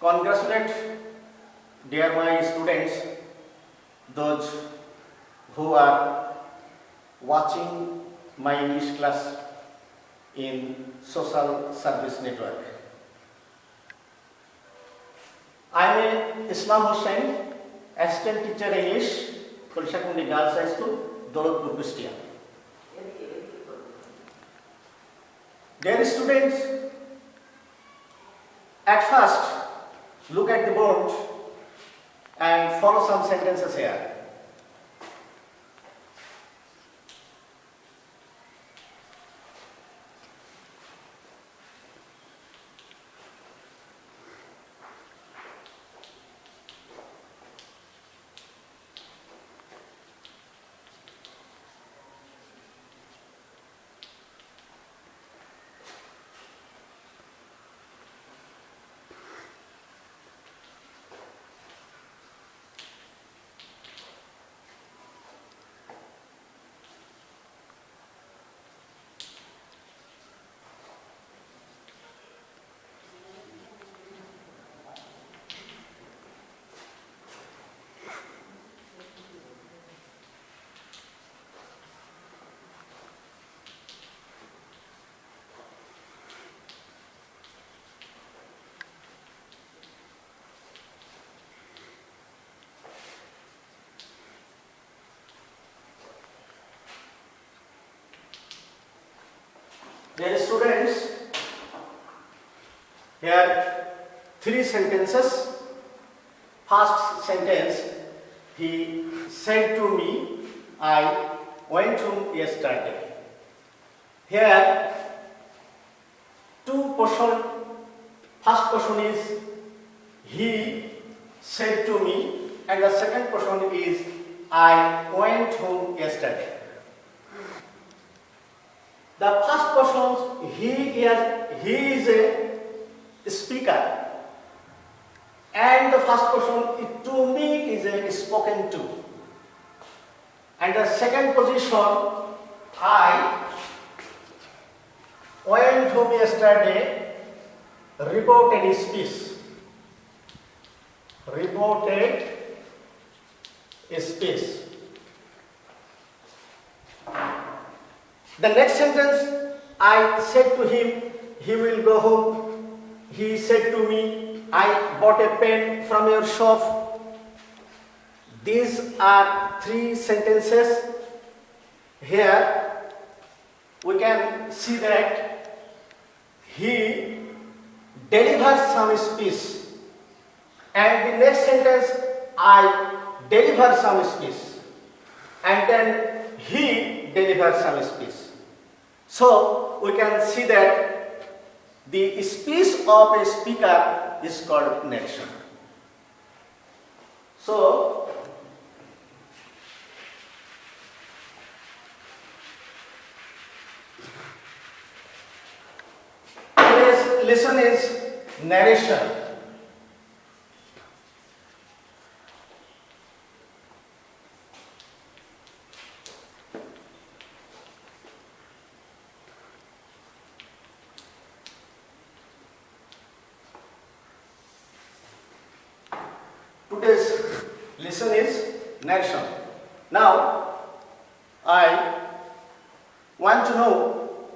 congratulate, dear my students, those who are watching my English class in Social Service Network. I am Islam Hussain, Assistant Teacher English, Kulshakundi Girls High School, Dolatpur, Kustia. Dear students, at first look at the board and follow some sentences here. Dear students, here three sentences. First sentence, he said to me, I went home yesterday. Here two portion. First portion is he said to me, and the second portion is I went home yesterday. The first person, he is a speaker, and the first person to me is a spoken to, and the second position, I went home yesterday, reported a speech. Reported a speech. The next sentence, I said to him, he will go home. He said to me, I bought a pen from your shop. These are three sentences. Here we can see that he delivers some speech. And the next sentence, I deliver some speech. And then he delivers some speech. So we can see that the speech of a speaker is called narration. So today's lesson is narration. Today's lesson is narration. Now, I want to know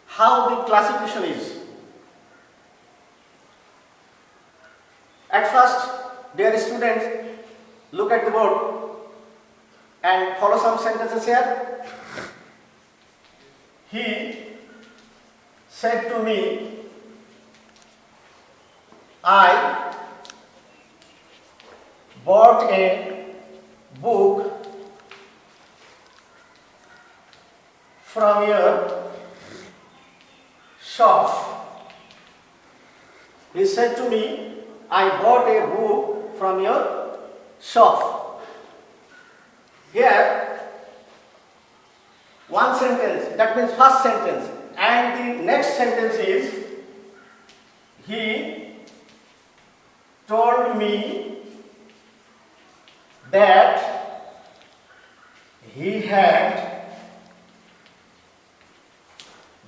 how the classification is. At first, dear students, look at the board and follow some sentences here. He said to me, I bought a book from your shop. He said to me, I bought a book from your shop. Here, one sentence, that means first sentence, and the next sentence is, he told me that he had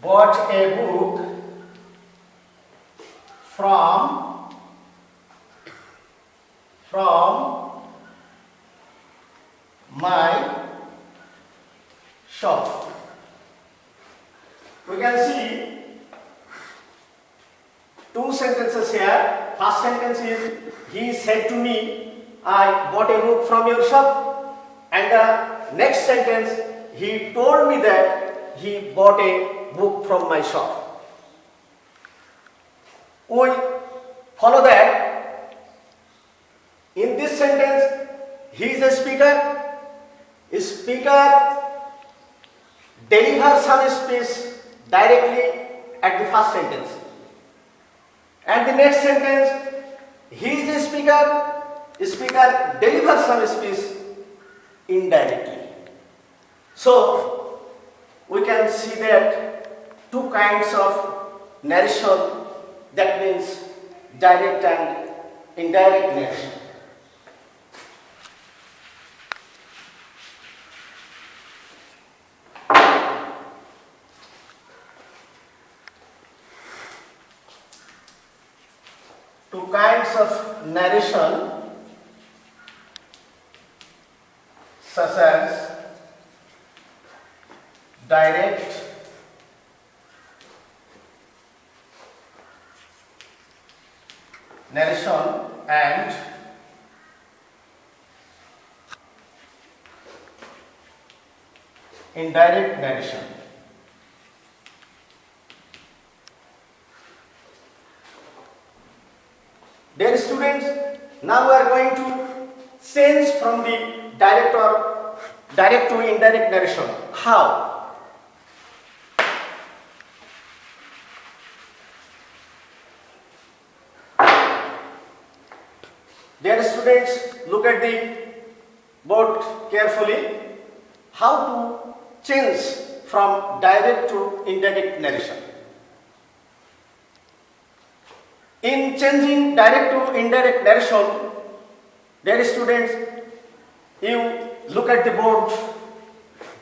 bought a book from from my shop. We can see two sentences here. First sentence is, he said to me, I bought a book from your shop. And the next sentence, he told me that he bought a book from my shop. We follow that. In this sentence, he is a speaker. A speaker delivers some speech directly at the first sentence. And the next sentence, he is a speaker. A speaker delivers some speech indirectly. So, we can see that two kinds of narration, that means direct and indirect narration. Two kinds of narration, such as direct narration and indirect narration. Dear students, now we are going to change from the direct to indirect narration. How? Dear students, look at the board carefully. How to change from direct to indirect narration? In changing direct to indirect narration, dear students, you look at the board.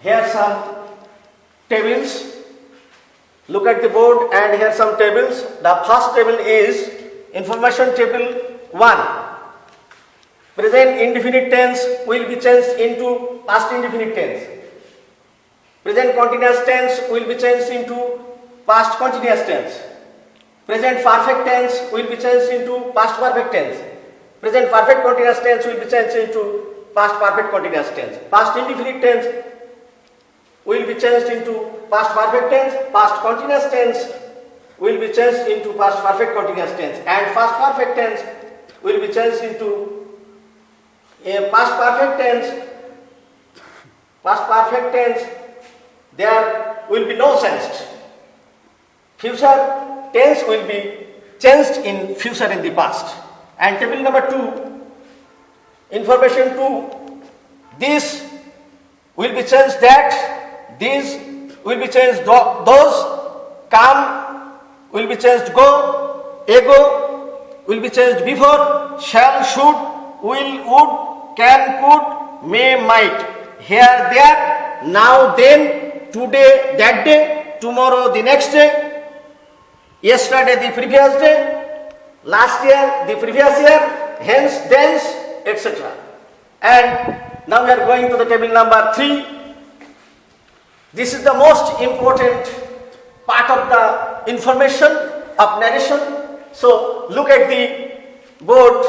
Here are some tables. Look at the board and here are some tables. The first table is information table 1. Present indefinite tense will be changed into past indefinite tense. Present continuous tense will be changed into past continuous tense. Present perfect tense will be changed into past perfect tense. Present perfect continuous tense will be changed into past perfect continuous tense. Past indefinite tense will be changed into past perfect tense. Past continuous tense will be changed into past perfect continuous tense. And past perfect tense will be changed into a past perfect tense. Past perfect tense, there will be no changed. Future tense will be changed in future in the past. And table number 2, information 2, this will be changed that, this will be changed those, come will be changed go, ego will be changed before, shall, should, will, would, can, could, may, might, here, there, now, then, today, that day, tomorrow, the next day, yesterday, the previous day, last year, the previous year, hence, thence, etc. And now we are going to the table number 3. This is the most important part of the information of narration. So, look at the board,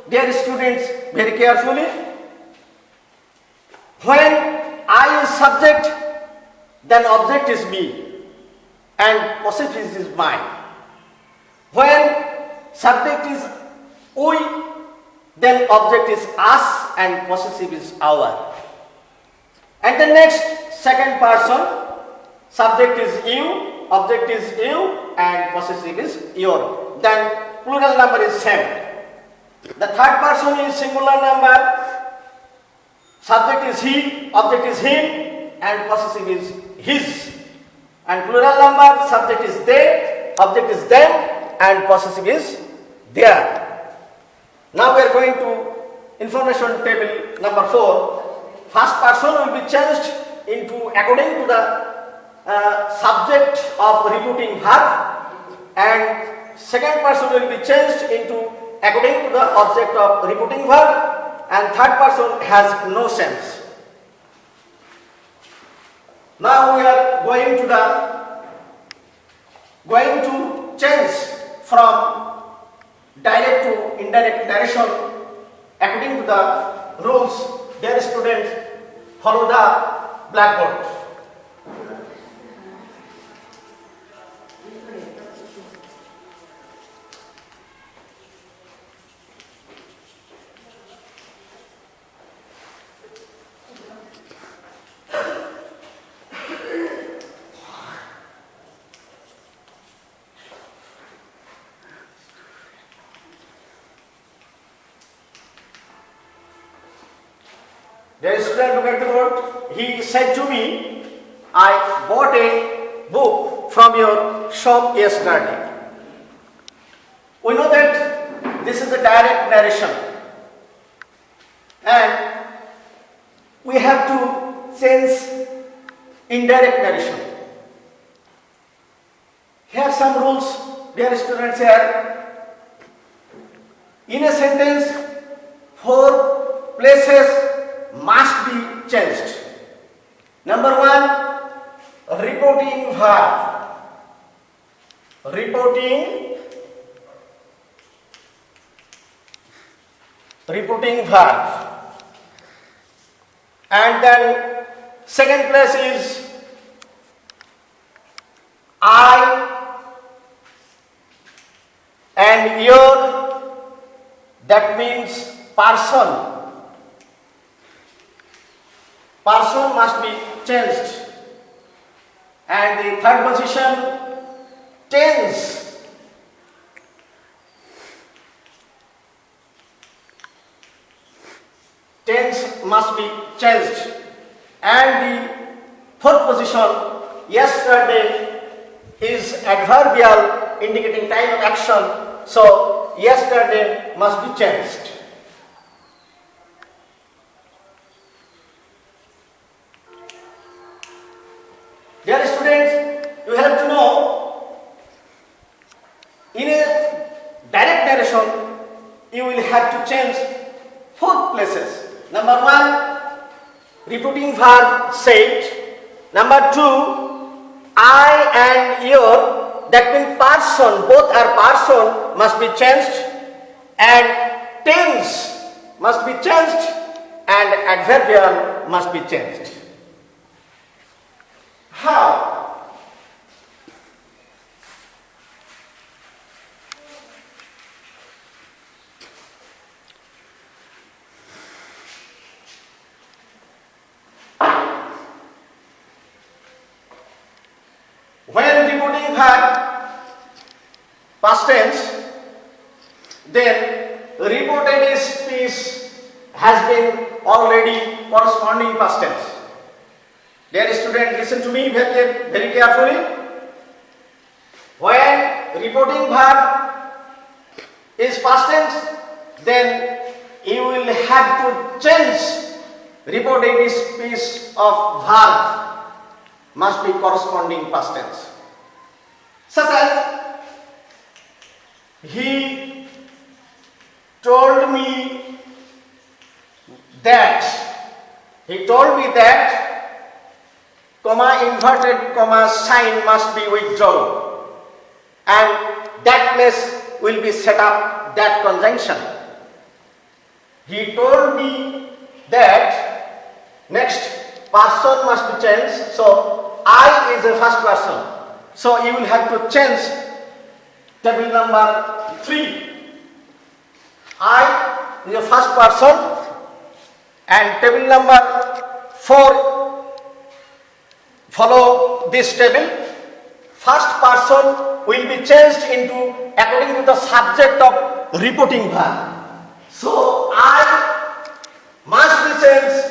dear students, very carefully. When I is subject, then object is me and possessive is mine. When subject is we, then object is us and possessive is our. And the next second person, subject is you, object is you and possessive is your. Then plural number is same. The third person is singular number, subject is he, object is him and possessive is his. And plural number, subject is they, object is them and possessive is there. Now we are going to information table number 4. First person will be changed into according to the subject of repeating verb, and second person will be changed into according to the object of reporting verb, and third person has no sense. Now we are going to change from direct to indirect narration according to the rules. Dear students, follow the blackboard. Dear student, look at the board. He said to me, I bought a book from your shop yesterday. We know that this is a direct narration, and we have to change indirect narration. Here are some rules, dear students. Here, in a sentence, 4 places must be changed. Number 1, reporting verb. Reporting verb. And then second place is I and your, that means person. Person must be changed. And the third position, tense. Tense must be changed. And the fourth position, yesterday, is adverbial indicating time of action. So yesterday must be changed. Dear students, you have to know, in a direct narration, you will have to change 4 places. Number 1, repeating verb said. Number 2, I and your, that means person, both are person, must be changed. And tense must be changed. And adverbial must be changed. How? When reporting verb past tense, then reported speech has been already corresponding past tense. Dear student, listen to me very carefully. When reporting verb is past tense, then you will have to change reported speech of verb must be corresponding past tense. Such as, he told me that, comma, inverted comma sign must be withdrawn, and that place will be set up, that conjunction. He told me that, next person must be changed, so I is a first person, so you will have to change table number 3. I is a first person, and table number 4 follow this table. First person will be changed into according to the subject of reporting verb. So I must be changed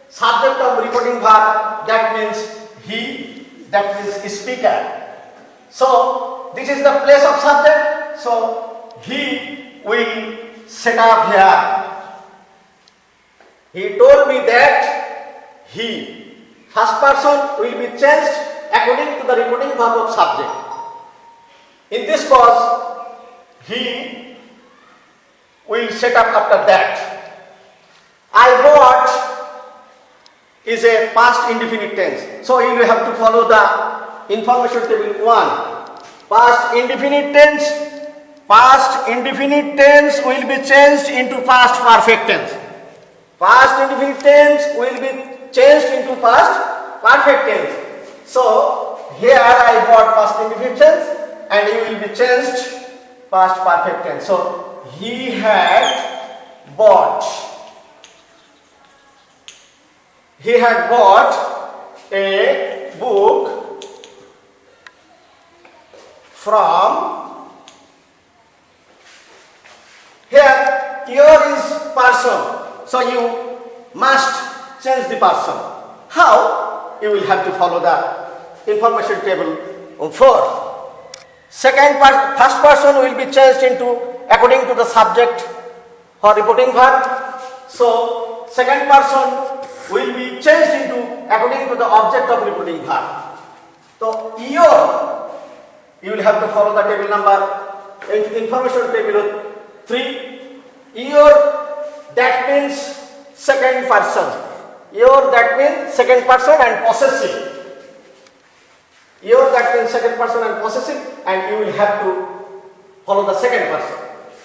subject of reporting verb, that means he, that means speaker. So this is the place of subject, so he will set up here. He told me that, he, first person will be changed according to the reporting verb of subject. In this clause, he will set up after that. I bought is a past indefinite tense. So you will have to follow the information table 1. Past indefinite tense. Past indefinite tense will be changed into past perfect tense. Past indefinite tense will be changed into past perfect tense. So here I bought past indefinite tense and it will be changed past perfect tense. So he had bought. He had bought a book from. Here, your is person, so you must change the person. How? You will have to follow the information table 4. First person will be changed into according to the subject or reporting verb. So, second person will be changed into according to the object of reporting verb. So, your, you will have to follow the table number, information table 3. Your, that means second person. Your, that means second person and possessive. Your, that means second person and possessive, and you will have to follow the second person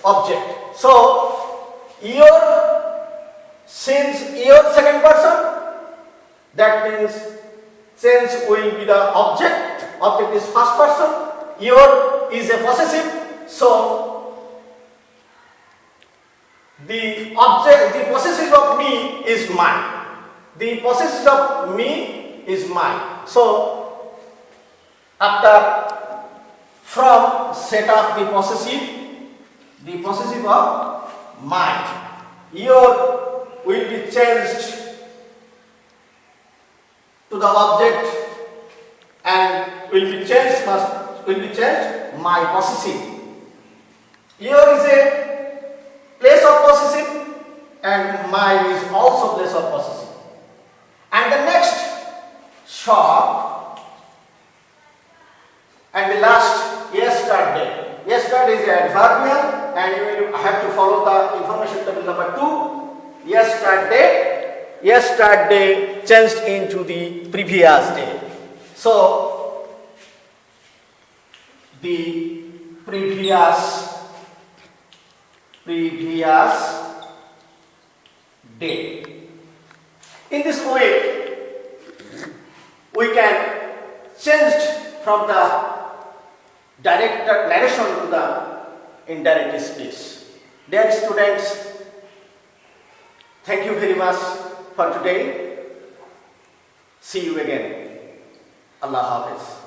object. So, your, since your second person, that means since will be the object is first person, your is a possessive, so the object, the possessive of me is mine. The possessive of me is mine. So, after from set up the possessive of mine. Your will be changed to the object and will be changed my possessive. Your is a place of possessive and mine is also place of possessive. And the next shop and the last yesterday. Yesterday is adverbial and you will have to follow the information table number 2. Yesterday changed into the previous day. So the previous day. In this way, we can change from the direct narration to the indirect speech. Dear students, thank you very much for today. See you again. Allah Hafiz.